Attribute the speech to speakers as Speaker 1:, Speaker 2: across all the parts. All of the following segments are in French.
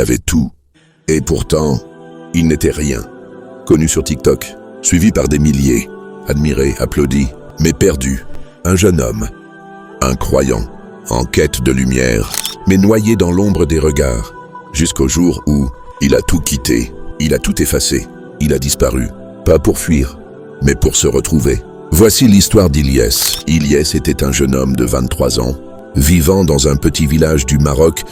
Speaker 1: avait tout. Et pourtant, il n'était rien. Connu sur TikTok, suivi par des milliers, admiré, applaudi, mais perdu. Un jeune homme, un croyant, en quête de lumière, mais noyé dans l'ombre des regards, jusqu'au jour où il a tout quitté, il a tout effacé, il a disparu, pas pour fuir, mais pour se retrouver. Voici l'histoire d'Ilyes. Ilyes était un jeune homme de 23 ans, vivant dans un petit village du Maroc,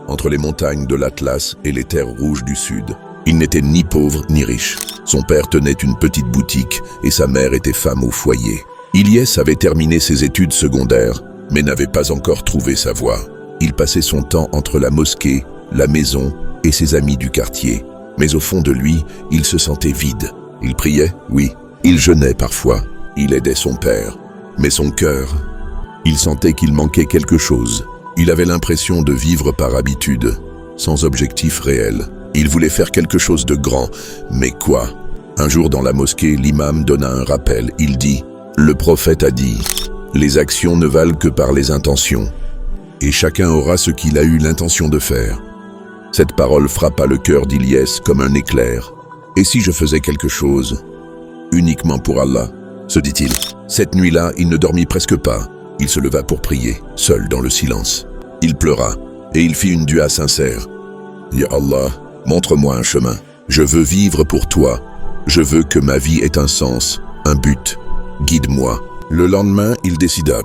Speaker 1: entre les montagnes de l'Atlas et les terres rouges du sud. Il n'était ni pauvre ni riche. Son père tenait une petite boutique et sa mère était femme au foyer. Ilyes avait terminé ses études secondaires, mais n'avait pas encore trouvé sa voie. Il passait son temps entre la mosquée, la maison et ses amis du quartier. Mais au fond de lui, il se sentait vide. Il priait, oui. Il jeûnait parfois. Il aidait son père. Mais son cœur, il sentait qu'il manquait quelque chose. Il avait l'impression de vivre par habitude, sans objectif réel. Il voulait faire quelque chose de grand, mais quoi? Un jour dans la mosquée, l'imam donna un rappel. Il dit, le prophète a dit, les actions ne valent que par les intentions, et chacun aura ce qu'il a eu l'intention de faire. Cette parole frappa le cœur d'Ilyes comme un éclair. Et si je faisais quelque chose, uniquement pour Allah, se dit-il. Cette nuit-là, il ne dormit presque pas. Il se leva pour prier, seul dans le silence. Il pleura, et il fit une dua sincère. Ya Allah, montre-moi un chemin. Je veux vivre pour toi. Je veux que ma vie ait un sens, un but. Guide-moi. Le lendemain, il décida.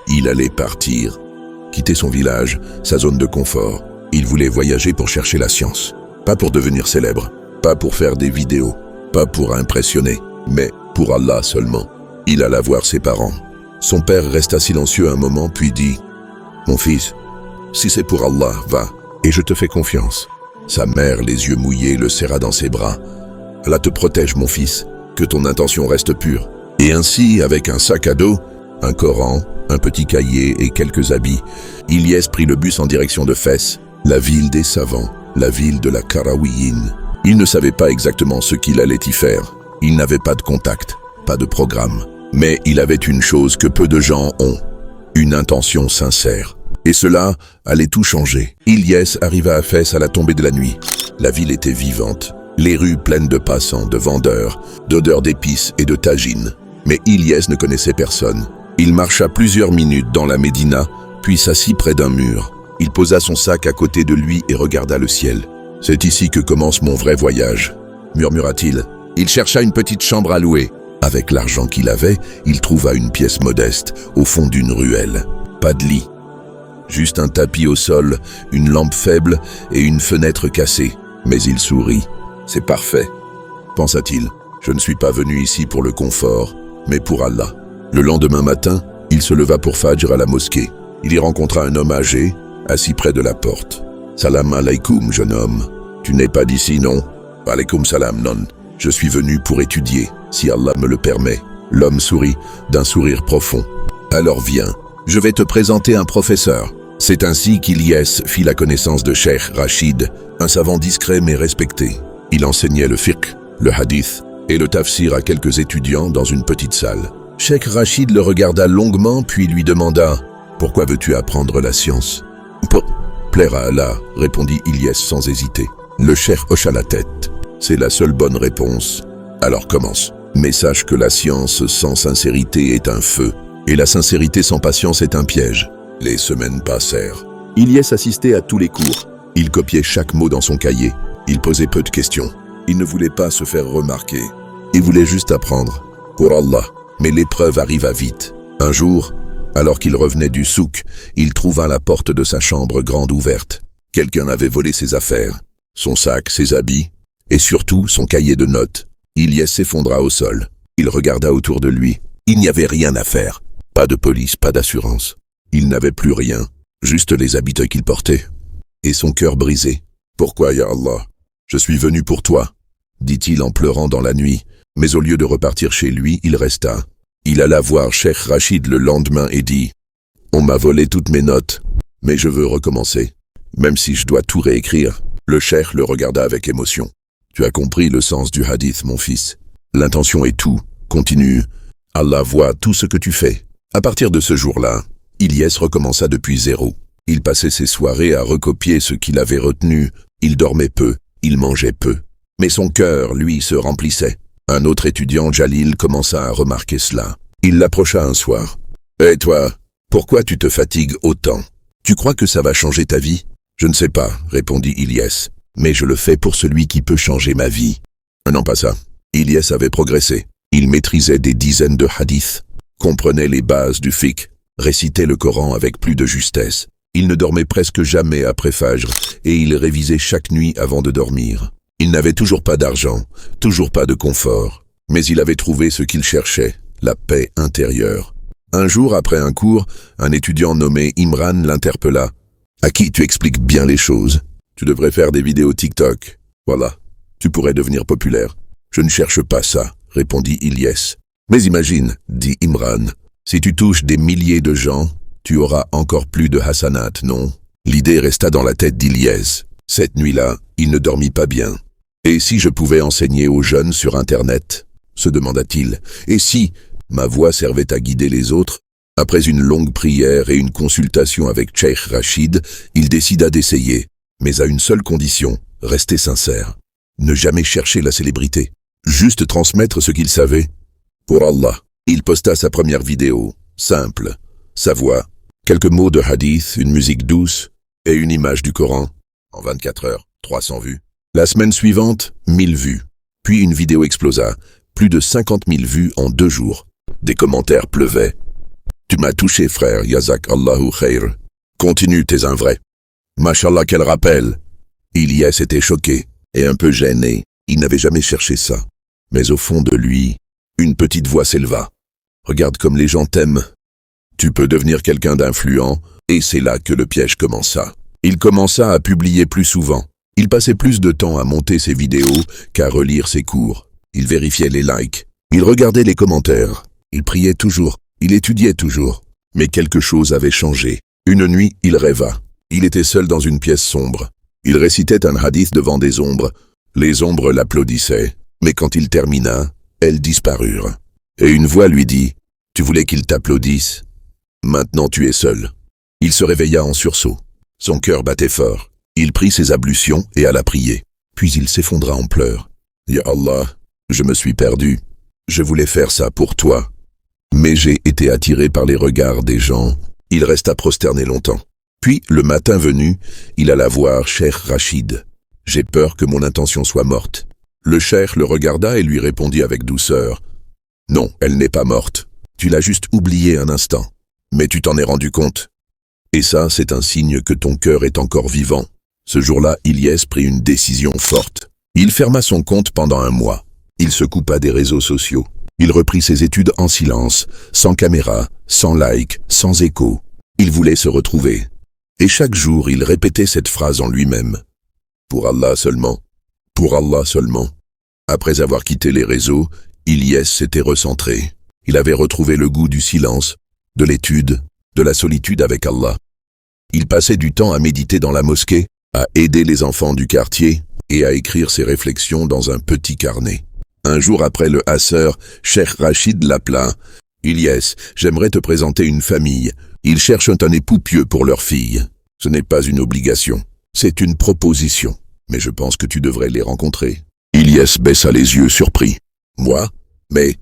Speaker 1: Il allait partir. Quitter son village, sa zone de confort. Il voulait voyager pour chercher la science. Pas pour devenir célèbre, pas pour faire des vidéos, pas pour impressionner, mais pour Allah seulement. Il alla voir ses parents. Son père resta silencieux un moment, puis dit « Mon fils, si c'est pour Allah, va, et je te fais confiance. » Sa mère, les yeux mouillés, le serra dans ses bras. « Allah te protège, mon fils, que ton intention reste pure. » Et ainsi, avec un sac à dos, un Coran, un petit cahier et quelques habits, Ilyes prit le bus en direction de Fès, la ville des savants, la ville de la Qarawiyyin. Il ne savait pas exactement ce qu'il allait y faire. Il n'avait pas de contact, pas de programme. Mais il avait une chose que peu de gens ont, une intention sincère. Et cela allait tout changer. Ilyes arriva à Fès à la tombée de la nuit. La ville était vivante, les rues pleines de passants, de vendeurs, d'odeurs d'épices et de tagines. Mais Ilyes ne connaissait personne. Il marcha plusieurs minutes dans la Médina, puis s'assit près d'un mur. Il posa son sac à côté de lui et regarda le ciel. « C'est ici que commence mon vrai voyage », murmura-t-il. Il chercha une petite chambre à louer. Avec l'argent qu'il avait, il trouva une pièce modeste, au fond d'une ruelle. Pas de lit. Juste un tapis au sol, une lampe faible et une fenêtre cassée. Mais il sourit. « C'est parfait », pensa-t-il. « Je ne suis pas venu ici pour le confort, mais pour Allah. » Le lendemain matin, il se leva pour Fajr à la mosquée. Il y rencontra un homme âgé, assis près de la porte. « Salam alaykoum, jeune homme. Tu n'es pas d'ici, non ?»« Alaykoum salam, non. Je suis venu pour étudier, si Allah me le permet. » L'homme sourit, d'un sourire profond. « Alors viens, je vais te présenter un professeur. » C'est ainsi qu'Ilyes fit la connaissance de Cheikh Rachid, un savant discret mais respecté. Il enseignait le fiqh, le hadith et le tafsir à quelques étudiants dans une petite salle. Cheikh Rachid le regarda longuement puis lui demanda « Pourquoi veux-tu apprendre la science ?»« Pour plaire à Allah » répondit Ilyes sans hésiter. Le cheikh hocha la tête. « C'est la seule bonne réponse. Alors commence. Mais sache que la science sans sincérité est un feu, et la sincérité sans patience est un piège. » Les semaines passèrent. Ilyes assistait à tous les cours. Il copiait chaque mot dans son cahier. Il posait peu de questions. Il ne voulait pas se faire remarquer. Il voulait juste apprendre. Pour Allah. Mais l'épreuve arriva vite. Un jour, alors qu'il revenait du souk, il trouva la porte de sa chambre grande ouverte. Quelqu'un avait volé ses affaires, son sac, ses habits, et surtout son cahier de notes. Ilyes s'effondra au sol. Il regarda autour de lui. Il n'y avait rien à faire. Pas de police, pas d'assurance. Il n'avait plus rien, juste les habits qu'il portait. Et son cœur brisé. « Pourquoi, ya Allah? Je suis venu pour toi, » dit-il en pleurant dans la nuit. Mais au lieu de repartir chez lui, il resta. Il alla voir Cheikh Rachid le lendemain et dit « On m'a volé toutes mes notes, mais je veux recommencer, même si je dois tout réécrire. » Le cheikh le regarda avec émotion. « Tu as compris le sens du hadith, mon fils. L'intention est tout. Continue. Allah voit tout ce que tu fais. » À partir de ce jour-là, Ilyes recommença depuis zéro. Il passait ses soirées à recopier ce qu'il avait retenu, Il dormait peu, il mangeait peu. Mais son cœur, lui, se remplissait. Un autre étudiant, Jalil, commença à remarquer cela. Il l'approcha un soir. « Hé toi, pourquoi tu te fatigues autant? Tu crois que ça va changer ta vie ?»« Je ne sais pas, répondit Ilyes. Mais je le fais pour celui qui peut changer ma vie. » Un an passa. Ilyes avait progressé. Il maîtrisait des dizaines de hadiths, comprenait les bases du fiqh, récitait le Coran avec plus de justesse. Il ne dormait presque jamais après Fajr et il révisait chaque nuit avant de dormir. Il n'avait toujours pas d'argent, toujours pas de confort, mais il avait trouvé ce qu'il cherchait, la paix intérieure. Un jour, après un cours, un étudiant nommé Imran l'interpella. « À qui tu expliques bien les choses? Tu devrais faire des vidéos TikTok. Voilà, tu pourrais devenir populaire. »« Je ne cherche pas ça, » répondit Ilyes. « Mais imagine, dit Imran, si tu touches des milliers de gens, tu auras encore plus de hasanat, non ?» L'idée resta dans la tête d'Ilyes. Cette nuit-là, il ne dormit pas bien. « Et si je pouvais enseigner aux jeunes sur Internet ?» se demanda-t-il. « Et si ma voix servait à guider les autres ?» Après une longue prière et une consultation avec Cheikh Rachid, il décida d'essayer, mais à une seule condition, rester sincère. Ne jamais chercher la célébrité, juste transmettre ce qu'il savait. Pour Allah, il posta sa première vidéo, simple, sa voix, quelques mots de hadith, une musique douce et une image du Coran. En 24 heures, 300 vues. La semaine suivante, 1000 vues. Puis une vidéo explosa, plus de 50 000 vues en 2 jours. Des commentaires pleuvaient. « Tu m'as touché, frère, Yazak Allahu Khair. Continue, t'es un vrai. » Mashallah, quel rappel. Ilyes était choqué et un peu gêné. Il n'avait jamais cherché ça. Mais au fond de lui, une petite voix s'éleva. « Regarde comme les gens t'aiment. Tu peux devenir quelqu'un d'influent. » Et c'est là que le piège commença. Il commença à publier plus souvent. Il passait plus de temps à monter ses vidéos qu'à relire ses cours. Il vérifiait les likes. Il regardait les commentaires. Il priait toujours. Il étudiait toujours. Mais quelque chose avait changé. Une nuit, il rêva. Il était seul dans une pièce sombre. Il récitait un hadith devant des ombres. Les ombres l'applaudissaient. Mais quand il termina, elles disparurent. Et une voix lui dit « Tu voulais qu'ils t'applaudissent? Maintenant tu es seul. » Il se réveilla en sursaut. Son cœur battait fort. Il prit ses ablutions et alla prier. Puis il s'effondra en pleurs. « Ya Allah, je me suis perdu. Je voulais faire ça pour toi. Mais j'ai été attiré par les regards des gens. » Il resta prosterné longtemps. Puis, le matin venu, il alla voir Cheikh Rachid. « J'ai peur que mon intention soit morte. » Le cheikh le regarda et lui répondit avec douceur. « Non, elle n'est pas morte. Tu l'as juste oubliée un instant. Mais tu t'en es rendu compte. Et ça, c'est un signe que ton cœur est encore vivant. » Ce jour-là, Ilyes prit une décision forte. Il ferma son compte pendant 1 mois. Il se coupa des réseaux sociaux. Il reprit ses études en silence, sans caméra, sans like, sans écho. Il voulait se retrouver. Et chaque jour, il répétait cette phrase en lui-même. « Pour Allah seulement. Pour Allah seulement. » Après avoir quitté les réseaux, Ilyes s'était recentré. Il avait retrouvé le goût du silence, de l'étude, de la solitude avec Allah. Il passait du temps à méditer dans la mosquée, à aider les enfants du quartier et à écrire ses réflexions dans un petit carnet. Un jour après le Asr, Cheikh Rachid l'appela. « Ilyes, j'aimerais te présenter une famille. Ils cherchent un époux pieux pour leur fille. Ce n'est pas une obligation, c'est une proposition. Mais je pense que tu devrais les rencontrer. » Ilyes baissa les yeux surpris. « Moi? Mais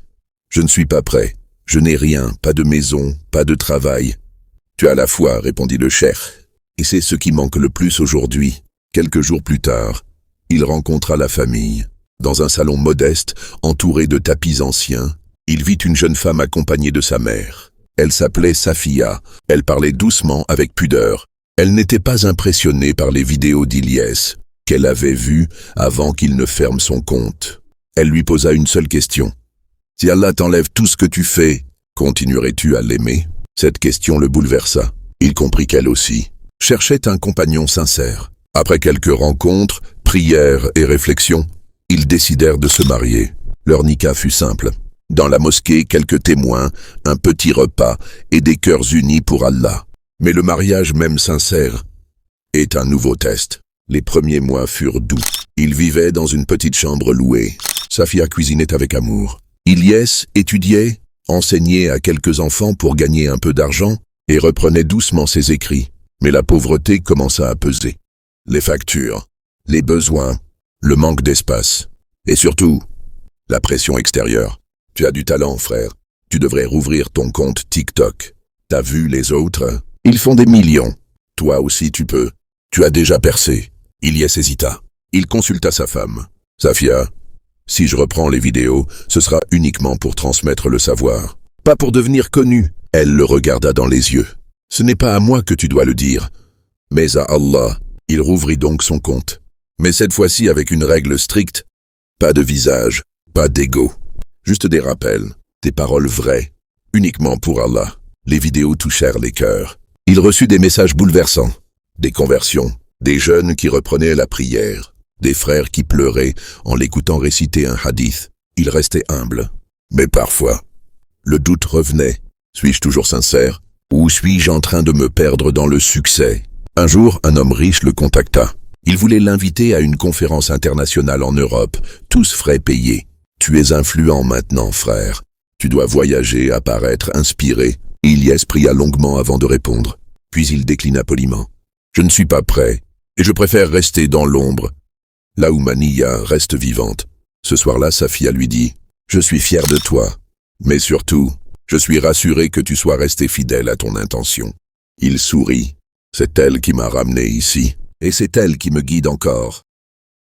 Speaker 1: je ne suis pas prêt. Je n'ai rien, pas de maison, pas de travail. »« Tu as la foi, répondit le cheikh. Et c'est ce qui manque le plus aujourd'hui. » Quelques jours plus tard, il rencontra la famille. Dans un salon modeste, entouré de tapis anciens, il vit une jeune femme accompagnée de sa mère. Elle s'appelait Safia. Elle parlait doucement, avec pudeur. Elle n'était pas impressionnée par les vidéos d'Ilyes, qu'elle avait vues avant qu'il ne ferme son compte. Elle lui posa une seule question. « Si Allah t'enlève tout ce que tu fais, continuerais-tu à l'aimer ?» Cette question le bouleversa. Il comprit qu'elle aussi cherchait un compagnon sincère. Après quelques rencontres, prières et réflexions, ils décidèrent de se marier. Leur nikah fut simple. Dans la mosquée, quelques témoins, un petit repas et des cœurs unis pour Allah. Mais le mariage même sincère est un nouveau test. Les premiers mois furent doux. Ils vivaient dans une petite chambre louée. Safia cuisinait avec amour. Ilyes étudiait, enseignait à quelques enfants pour gagner un peu d'argent et reprenait doucement ses écrits. Mais la pauvreté commença à peser. Les factures, les besoins, le manque d'espace, et surtout, la pression extérieure. Tu as du talent, frère. Tu devrais rouvrir ton compte TikTok. T'as vu les autres? Ils font des millions. Toi aussi tu peux. Tu as déjà percé. Ilyes hésita. Il consulta sa femme. Safia, si je reprends les vidéos, ce sera uniquement pour transmettre le savoir. Pas pour devenir connu. Elle le regarda dans les yeux. Ce n'est pas à moi que tu dois le dire, mais à Allah. Il rouvrit donc son compte. Mais cette fois-ci avec une règle stricte. Pas de visage, pas d'ego. Juste des rappels, des paroles vraies, uniquement pour Allah. Les vidéos touchèrent les cœurs. Il reçut des messages bouleversants, des conversions, des jeunes qui reprenaient la prière, des frères qui pleuraient en l'écoutant réciter un hadith. Il restait humble. Mais parfois, le doute revenait. Suis-je toujours sincère? Ou suis-je en train de me perdre dans le succès? Un jour, un homme riche le contacta. Il voulait l'inviter à une conférence internationale en Europe, tous frais payés. Tu es influent maintenant, frère. Tu dois voyager, apparaître, inspirer. Ilyes pria longuement avant de répondre. Puis il déclina poliment. Je ne suis pas prêt, et je préfère rester dans l'ombre, là où ma Nia reste vivante. Ce soir-là, Safia lui dit, je suis fier de toi, mais surtout, je suis rassuré que tu sois resté fidèle à ton intention. Il sourit. C'est elle qui m'a ramené ici, et c'est elle qui me guide encore.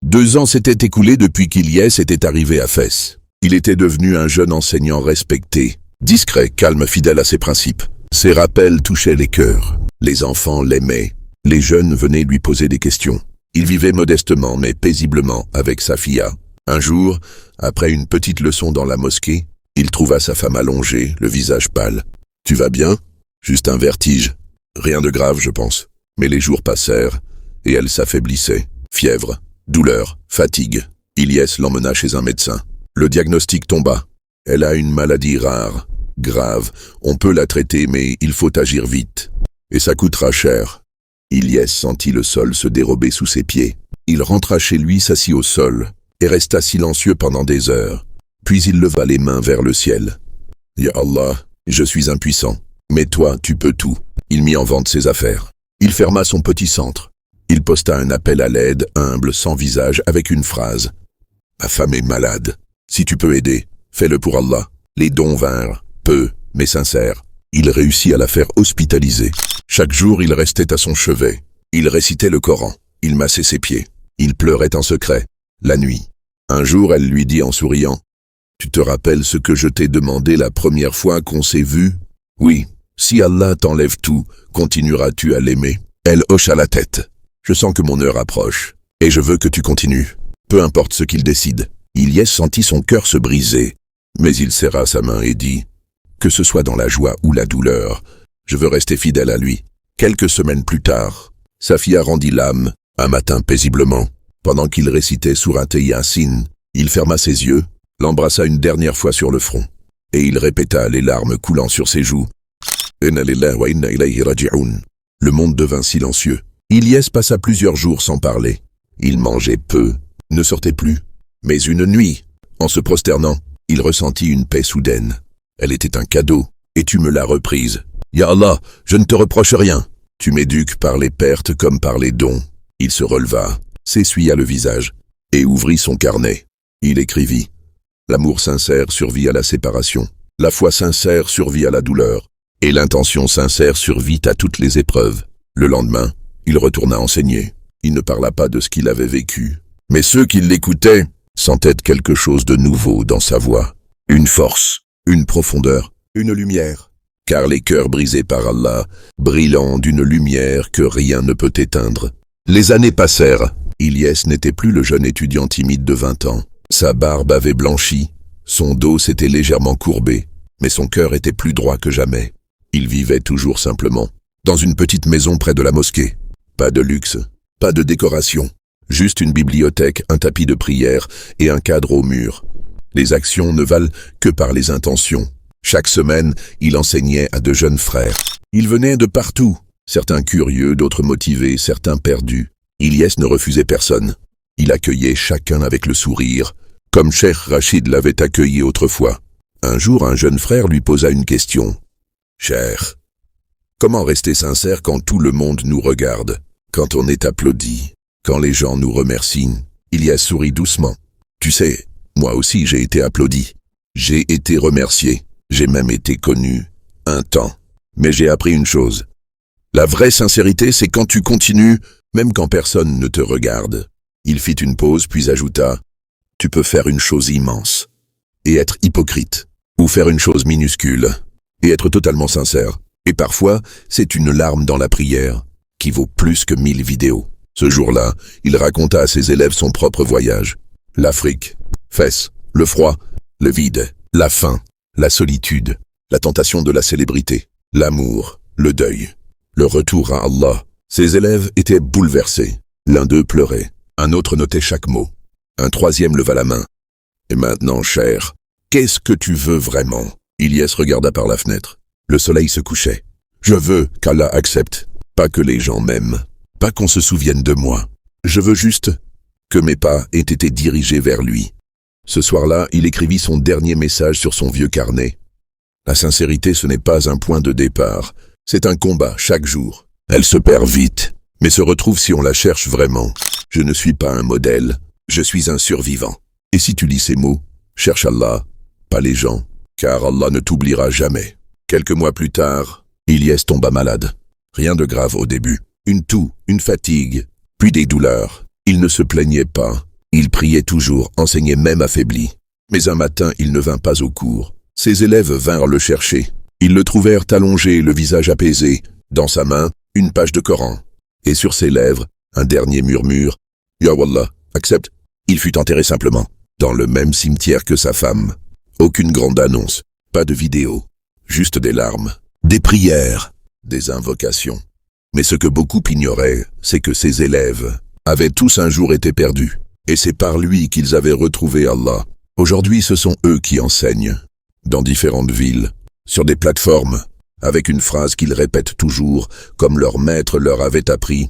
Speaker 1: 2 ans s'étaient écoulés depuis qu'Ilyes était arrivé à Fès. Il était devenu un jeune enseignant respecté, discret, calme, fidèle à ses principes. Ses rappels touchaient les cœurs. Les enfants l'aimaient. Les jeunes venaient lui poser des questions. Il vivait modestement mais paisiblement avec Safia. Un jour, après une petite leçon dans la mosquée, il trouva sa femme allongée, le visage pâle. « Tu vas bien ?»« Juste un vertige. Rien de grave, je pense. » Mais les jours passèrent, et elle s'affaiblissait. Fièvre, douleur, fatigue. Ilyes l'emmena chez un médecin. Le diagnostic tomba. Elle a une maladie rare, grave. On peut la traiter, mais il faut agir vite. Et ça coûtera cher. Ilyes sentit le sol se dérober sous ses pieds. Il rentra chez lui, s'assit au sol, et resta silencieux pendant des heures. Puis il leva les mains vers le ciel. « Ya Allah, je suis impuissant, mais toi, tu peux tout. » Il mit en vente ses affaires. Il ferma son petit centre. Il posta un appel à l'aide, humble, sans visage, avec une phrase. « Ma femme est malade. Si tu peux aider, fais-le pour Allah. » Les dons vinrent, peu, mais sincères. Il réussit à la faire hospitaliser. Chaque jour, il restait à son chevet. Il récitait le Coran. Il massait ses pieds. Il pleurait en secret. La nuit. Un jour, elle lui dit en souriant. « Tu te rappelles ce que je t'ai demandé la première fois qu'on s'est vu? » « Oui. Si Allah t'enlève tout, continueras-tu à l'aimer? » Elle hocha la tête. « Je sens que mon heure approche, et je veux que tu continues. Peu importe ce qu'il décide. » Ilyes sentit son cœur se briser, mais il serra sa main et dit « Que ce soit dans la joie ou la douleur, je veux rester fidèle à lui. » Quelques semaines plus tard, Safia rendit l'âme, un matin paisiblement. Pendant qu'il récitait Sourate Yasin, il ferma ses yeux, l'embrassa une dernière fois sur le front, et il répéta, les larmes coulant sur ses joues. Inna lillahi wa inna ilayhi raji'un. Le monde devint silencieux. Ilyes passa plusieurs jours sans parler. Il mangeait peu, ne sortait plus. Mais une nuit, en se prosternant, il ressentit une paix soudaine. Elle était un cadeau, et tu me l'as reprise. Ya Allah, je ne te reproche rien. Tu m'éduques par les pertes comme par les dons. Il se releva, s'essuya le visage, et ouvrit son carnet. Il écrivit. L'amour sincère survit à la séparation. La foi sincère survit à la douleur. Et l'intention sincère survit à toutes les épreuves. Le lendemain, il retourna enseigner. Il ne parla pas de ce qu'il avait vécu. Mais ceux qui l'écoutaient sentaient quelque chose de nouveau dans sa voix. Une force, une profondeur, une lumière. Car les cœurs brisés par Allah, brillants d'une lumière que rien ne peut éteindre. Les années passèrent. Ilyes n'était plus le jeune étudiant timide de 20 ans. Sa barbe avait blanchi, son dos s'était légèrement courbé, mais son cœur était plus droit que jamais. Il vivait toujours simplement, dans une petite maison près de la mosquée. Pas de luxe, pas de décoration, juste une bibliothèque, un tapis de prière et un cadre au mur. Les actions ne valent que par les intentions. Chaque semaine, il enseignait à de jeunes frères. Ils venaient de partout, certains curieux, d'autres motivés, certains perdus. Ilyes ne refusait personne. Il accueillait chacun avec le sourire, comme Cheikh Rachid l'avait accueilli autrefois. Un jour, un jeune frère lui posa une question. « Cheikh, comment rester sincère quand tout le monde nous regarde, quand on est applaudi, Quand les gens nous remercient, Ilyes sourit doucement. Tu sais, moi aussi j'ai été applaudi. J'ai été remercié. J'ai même été connu. Un temps. Mais j'ai appris une chose. La vraie sincérité, c'est quand tu continues, même quand personne ne te regarde. Il fit une pause puis ajouta « Tu peux faire une chose immense et être hypocrite, ou faire une chose minuscule et être totalement sincère. Et parfois, c'est une larme dans la prière qui vaut plus que 1000 vidéos. » Ce jour-là, il raconta à ses élèves son propre voyage. L'Afrique, Fès, le froid, le vide, la faim, la solitude, la tentation de la célébrité, l'amour, le deuil, le retour à Allah. Ses élèves étaient bouleversés. L'un d'eux pleurait, un autre notait chaque mot, un troisième leva la main. « Et maintenant, cher, qu'est-ce que tu veux vraiment ?» Ilyes regarda par la fenêtre. Le soleil se couchait. « Je veux qu'Allah accepte, pas que les gens m'aiment, pas qu'on se souvienne de moi. Je veux juste que mes pas aient été dirigés vers lui. » Ce soir-là, il écrivit son dernier message sur son vieux carnet. La sincérité, ce n'est pas un point de départ, c'est un combat chaque jour. Elle se perd vite, mais se retrouve si on la cherche vraiment. Je ne suis pas un modèle, je suis un survivant. Et si tu lis ces mots, cherche Allah, pas les gens, car Allah ne t'oubliera jamais. Quelques mois plus tard, Ilyes tomba malade. Rien de grave au début. Une toux, une fatigue, puis des douleurs. Il ne se plaignait pas. Il priait toujours, enseignait même affaibli. Mais un matin, il ne vint pas au cours. Ses élèves vinrent le chercher. Ils le trouvèrent allongé, le visage apaisé. Dans sa main, une page de Coran. Et sur ses lèvres, un dernier murmure. « Ya Wallah, accepte !» Il fut enterré simplement, dans le même cimetière que sa femme. Aucune grande annonce, pas de vidéo. Juste des larmes, des prières, des invocations. Mais ce que beaucoup ignoraient, c'est que ses élèves avaient tous un jour été perdus. Et c'est par lui qu'ils avaient retrouvé Allah. Aujourd'hui, ce sont eux qui enseignent, dans différentes villes, sur des plateformes, avec une phrase qu'ils répètent toujours, comme leur maître leur avait appris.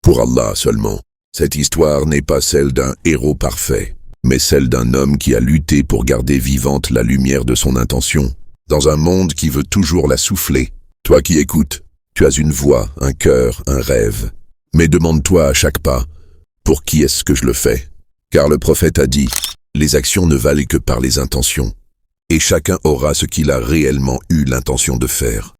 Speaker 1: Pour Allah seulement, cette histoire n'est pas celle d'un héros parfait, mais celle d'un homme qui a lutté pour garder vivante la lumière de son intention, dans un monde qui veut toujours la souffler. Toi qui écoutes, tu as une voix, un cœur, un rêve. Mais demande-toi à chaque pas, pour qui est-ce que je le fais? Car le prophète a dit, les actions ne valent que par les intentions, et chacun aura ce qu'il a réellement eu l'intention de faire.